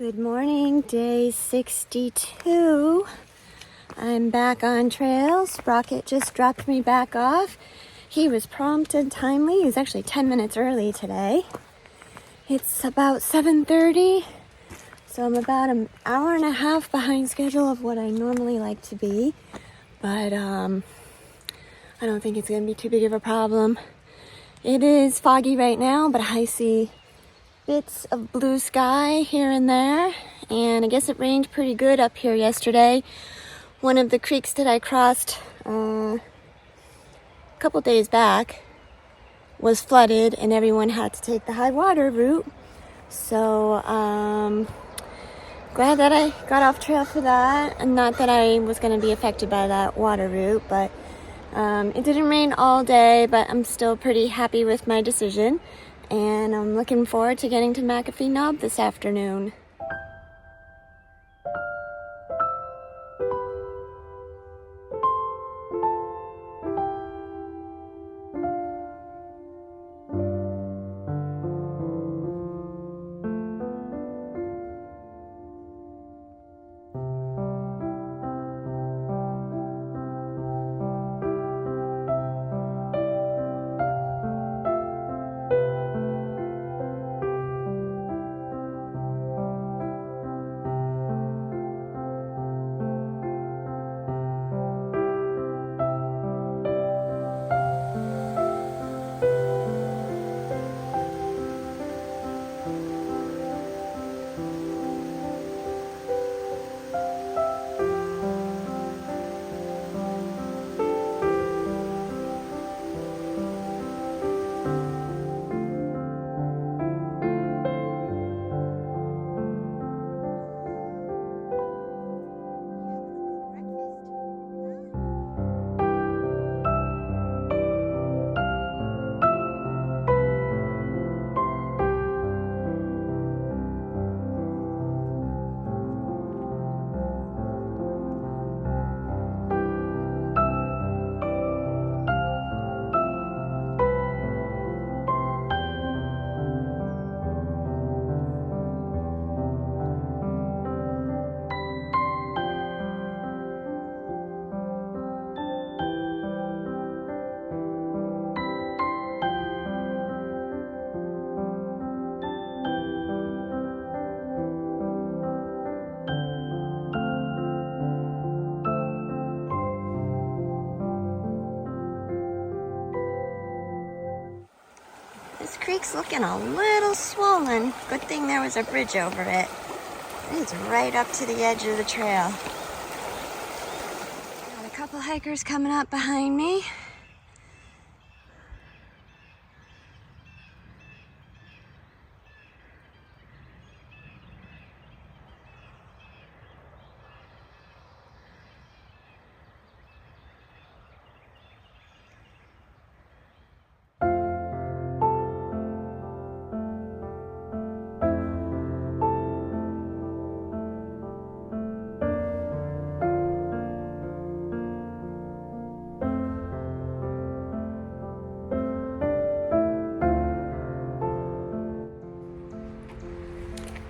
Good morning, day 62. I'm back on trail. Sprocket just dropped me back off. He was prompt and timely. He was actually 10 minutes early today. It's about 7:30, so I'm about an hour and a half behind schedule of what I normally like to be. But I don't think it's going to be too big of a problem. It is foggy right now, but I see bits of blue sky here and there, and I guess it rained pretty good up here yesterday. One of the creeks that I crossed a couple days back was flooded and everyone had to take the high water route, so glad that I got off trail for that, and not that I was going to be affected by that water route, but it didn't rain all day, but I'm still pretty happy with my decision. And I'm looking forward to getting to McAfee Knob this afternoon. This creek's looking a little swollen. Good thing there was a bridge over it. It's right up to the edge of the trail. Got a couple hikers coming up behind me.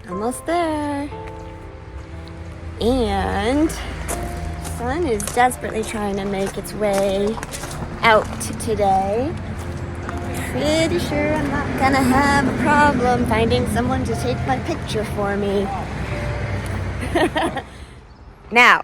Almost there. And sun is desperately trying to make its way out today. Pretty sure I'm not gonna have a problem finding someone to take my picture for me. Now,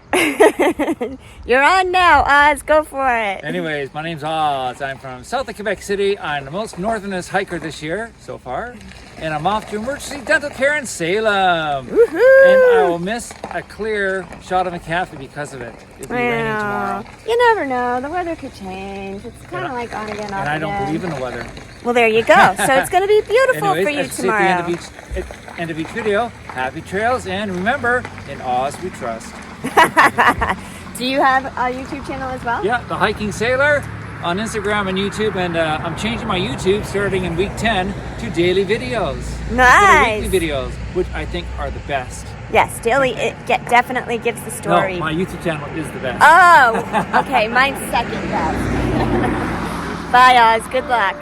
you're on now, Oz. Go for it. Anyways, my name's Oz. I'm from south of Quebec City. I'm the most northernest hiker this year so far. And I'm off to emergency dental care in Salem. Woohoo! And I will miss a clear shot of McAfee because of it. It'll be raining tomorrow. You never know. The weather could change. It's kind of like on again, off And I don't again. believe in the weather. Well, there you go. So it's going to be beautiful Anyways, for you I say tomorrow. at the end of each video, happy trails, and remember, in Oz we trust. Do you have a YouTube channel as well? Yeah, The Hiking Sailor on Instagram and YouTube, and I'm changing my YouTube starting in week 10 to daily videos. Nice. Weekly videos, which I think are the best. Yes, daily. It definitely gives the story. No, my YouTube channel is the best. Oh, okay. Mine's second best. Bye, Oz. Good luck.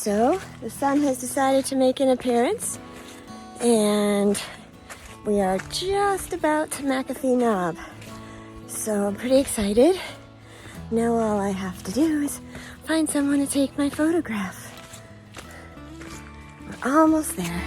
So the sun has decided to make an appearance, and we are just about to McAfee Knob. So I'm pretty excited. Now all I have to do is find someone to take my photograph. We're almost there.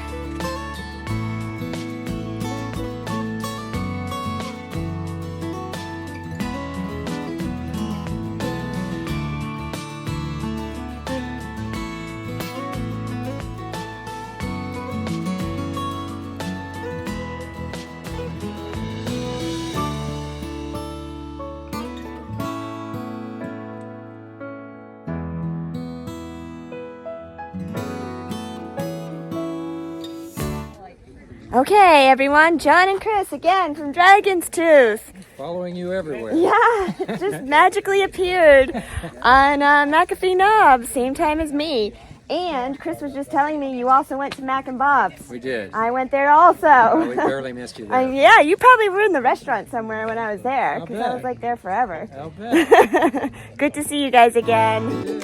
Okay, everyone, John and Chris again from Dragon's Tooth. Following you everywhere. Yeah, just magically appeared on McAfee Knob, same time as me. And Chris was just telling me you also went to Mac and Bob's. We did. I went there also. We barely missed you there. Yeah, you probably were in the restaurant somewhere when I was there, because I was like there forever. I'll bet. Good to see you guys again.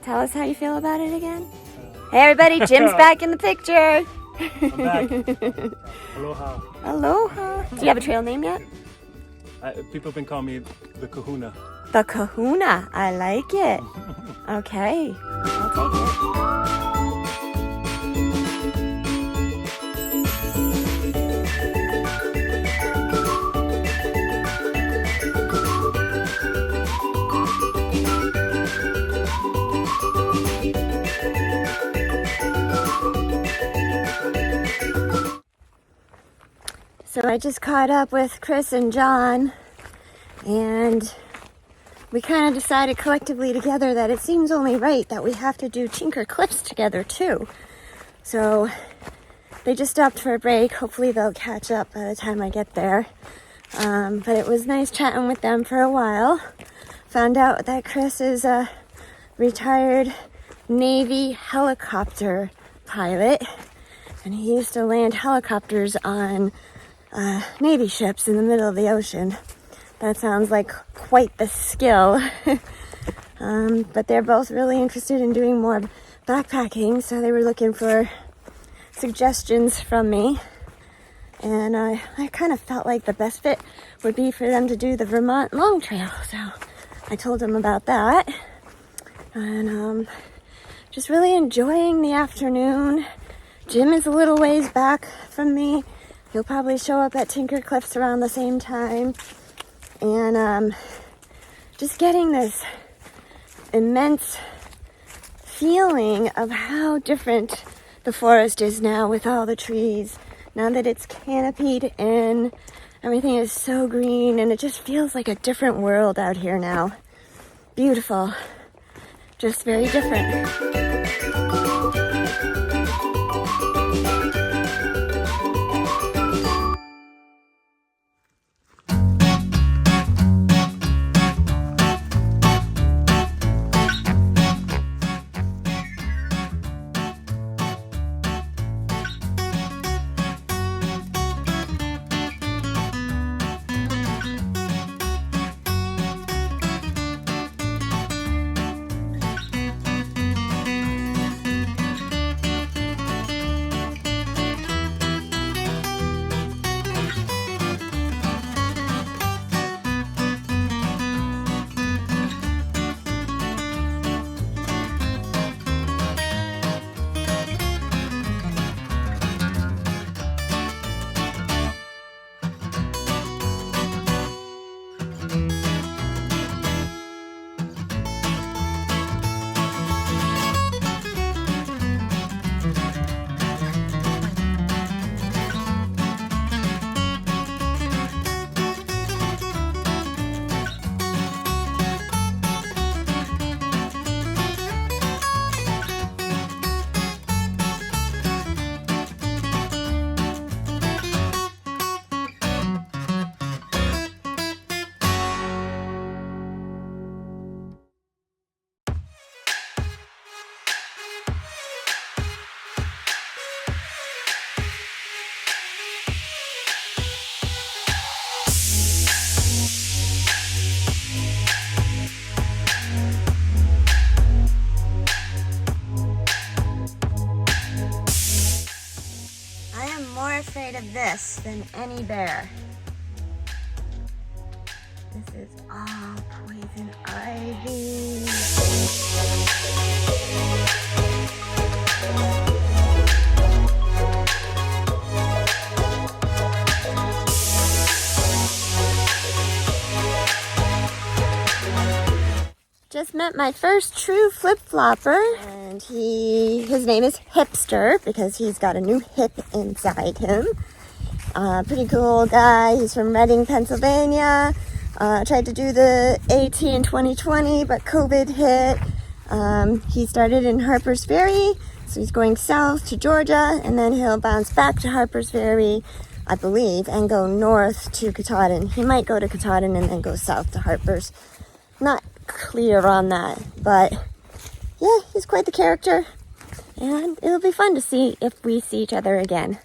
Tell us how you feel about it again. Hey everybody, Jim's back in the picture. I'm back. Aloha. Aloha. Do you have a trail name yet? People have been calling me the Kahuna. The Kahuna. I like it. Okay. I'll take it. So I just caught up with Chris and John, and we kind of decided collectively together that it seems only right that we have to do Tinker Cliffs together too. So they just stopped for a break. Hopefully they'll catch up by the time I get there. But it was nice chatting with them for a while. Found out that Chris is a retired Navy helicopter pilot, and he used to land helicopters on Navy ships in the middle of the ocean. That sounds like quite the skill. But they're both really interested in doing more backpacking, so they were looking for suggestions from me. And I kind of felt like the best fit would be for them to do the Vermont Long Trail. So I told them about that. And just really enjoying the afternoon. Jim is a little ways back from me. He'll probably show up at Tinker Cliffs around the same time. And just getting this immense feeling of how different the forest is now with all the trees. Now that it's canopied in, everything is so green, and it just feels like a different world out here now. Beautiful. Just very different. this than any bear. This is all poison ivy. Just met my first true flip-flopper, and his name is Hipster because he's got a new hip inside him. Pretty cool guy. He's from Reading, Pennsylvania. Tried to do the AT in 2020, but COVID hit. He started in Harper's Ferry, so he's going south to Georgia, and then he'll bounce back to Harper's Ferry, I believe, and go north to Katahdin. He might go to Katahdin and then go south to Harper's. Not clear on that, but yeah, he's quite the character, and it'll be fun to see if we see each other again.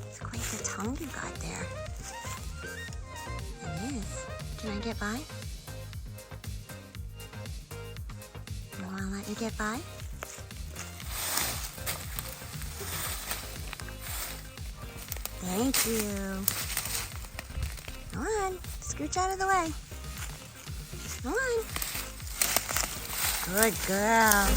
It's quite the tongue you got there. It is. Can I get by? You want to let me get by? Thank you. Come on, scooch out of the way. Come on. Good girl.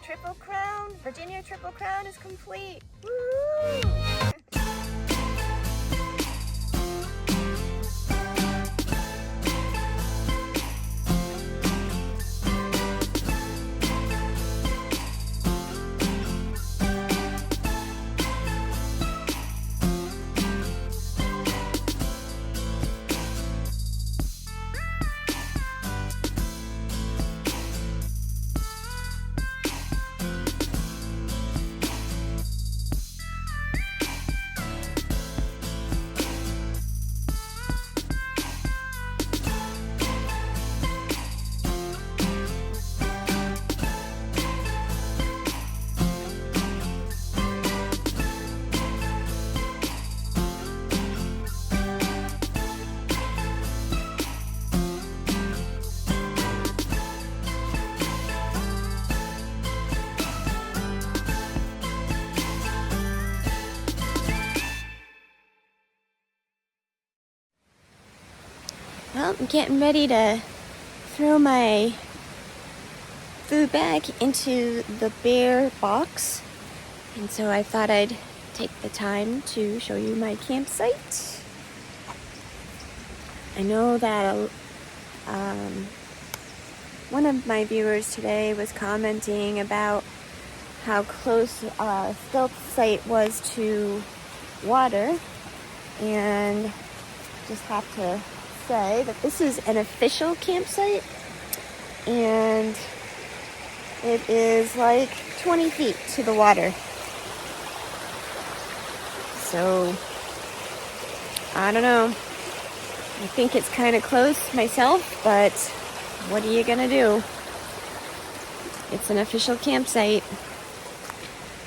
Triple Crown, Virginia Triple Crown is complete. Woo! Well, I'm getting ready to throw my food bag into the bear box, and so I thought I'd take the time to show you my campsite. I know that one of my viewers today was commenting about how close stealth site was to water, and just have to say that this is an official campsite, and it is like 20 feet to the water. So I don't know. I think it's kind of close myself, but what are you gonna do? It's an official campsite.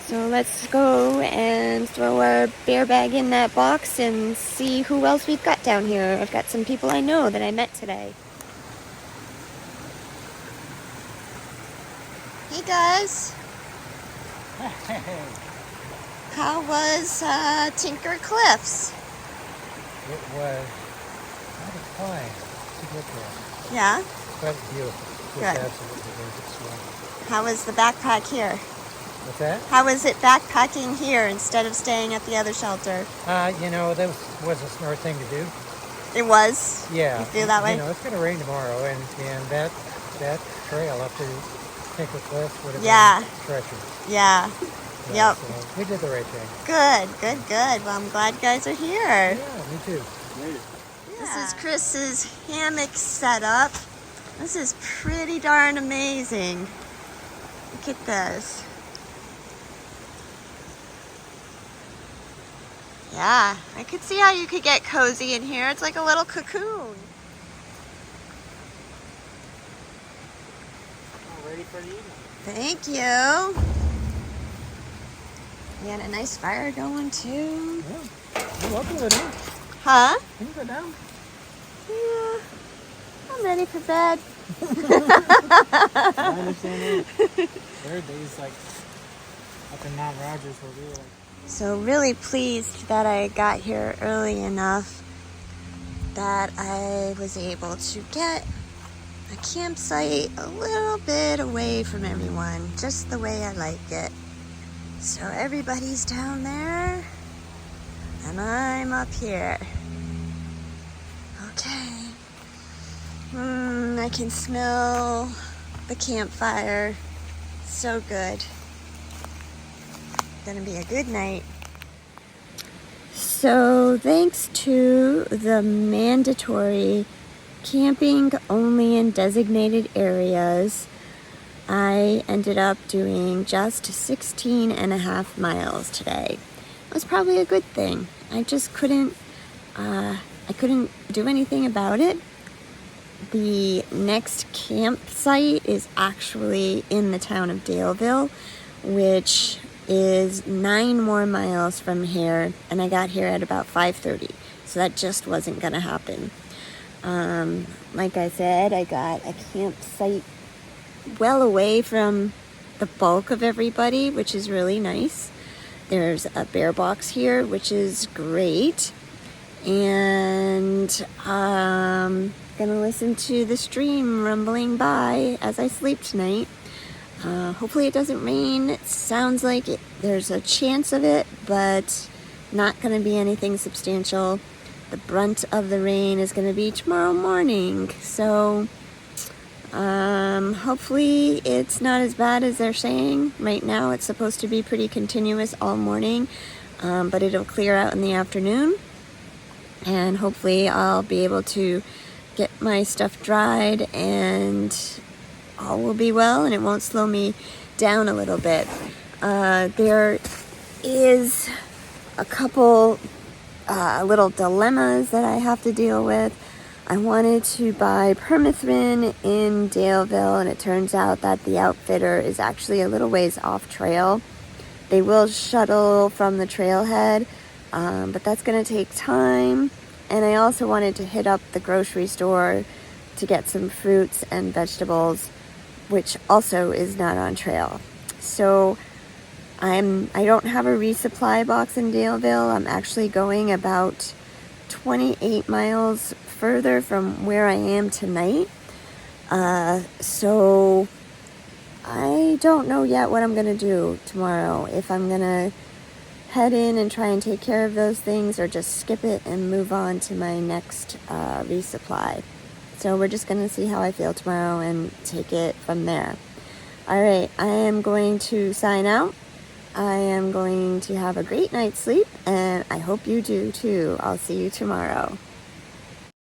So let's go and throw our bear bag in that box and see who else we've got down here. I've got some people I know that I met today. Hey guys. How was Tinker Cliffs? It was fine. It's a good one. Yeah? Quite beautiful. Just Good. absolutely gorgeous one. How was the backpack here? What's that? How was it backpacking here instead of staying at the other shelter? You know, that was a smart thing to do. It was? Yeah. You feel that way? You know, it's going to rain tomorrow, and that trail up to Tinker Cliffs would have been treacherous. Yeah. Yeah, Yep. So we did the right thing. Good. Well, I'm glad you guys are here. Yeah, me too. This is Chris's hammock setup. This is pretty darn amazing. Look at this. Yeah, I could see how you could get cozy in here. It's like a little cocoon. All ready for the evening. Thank you. You got a nice fire going too. Yeah. You're welcome to go down. Huh? You can go down. Yeah. I'm ready for bed. I understand that. There are days like up in Mount Rogers where we were like, So really pleased that I got here early enough that I was able to get a campsite a little bit away from everyone, just the way I like it. So everybody's down there and I'm up here. Okay. I can smell the campfire. So good. Gonna be a good night. So thanks to the mandatory camping only in designated areas, I ended up doing just 16 and a half miles today. It was probably a good thing. I just couldn't do anything about it. The next campsite is actually in the town of Daleville, which is 9 more miles from here, and I got here at about 5:30, so that just wasn't gonna happen. Like I said, I got a campsite well away from the bulk of everybody, which is really nice. There's a bear box here, which is great, and gonna listen to the stream rumbling by as I sleep tonight. Hopefully it doesn't rain. It sounds like there's a chance of it, but not going to be anything substantial. The brunt of the rain is going to be tomorrow morning. So hopefully it's not as bad as they're saying. Right now it's supposed to be pretty continuous all morning, but it'll clear out in the afternoon. And hopefully I'll be able to get my stuff dried and all will be well, and it won't slow me down a little bit. There is a couple little dilemmas that I have to deal with. I wanted to buy permethrin in Daleville, and it turns out that the outfitter is actually a little ways off trail. They will shuttle from the trailhead, but that's going to take time. And I also wanted to hit up the grocery store to get some fruits and vegetables, which also is not on trail. So I don't have a resupply box in Daleville. I'm actually going about 28 miles further from where I am tonight. So I don't know yet what I'm gonna do tomorrow. If I'm gonna head in and try and take care of those things, or just skip it and move on to my next resupply. So we're just going to see how I feel tomorrow and take it from there. All right, I am going to sign out. I am going to have a great night's sleep, and I hope you do too. I'll see you tomorrow.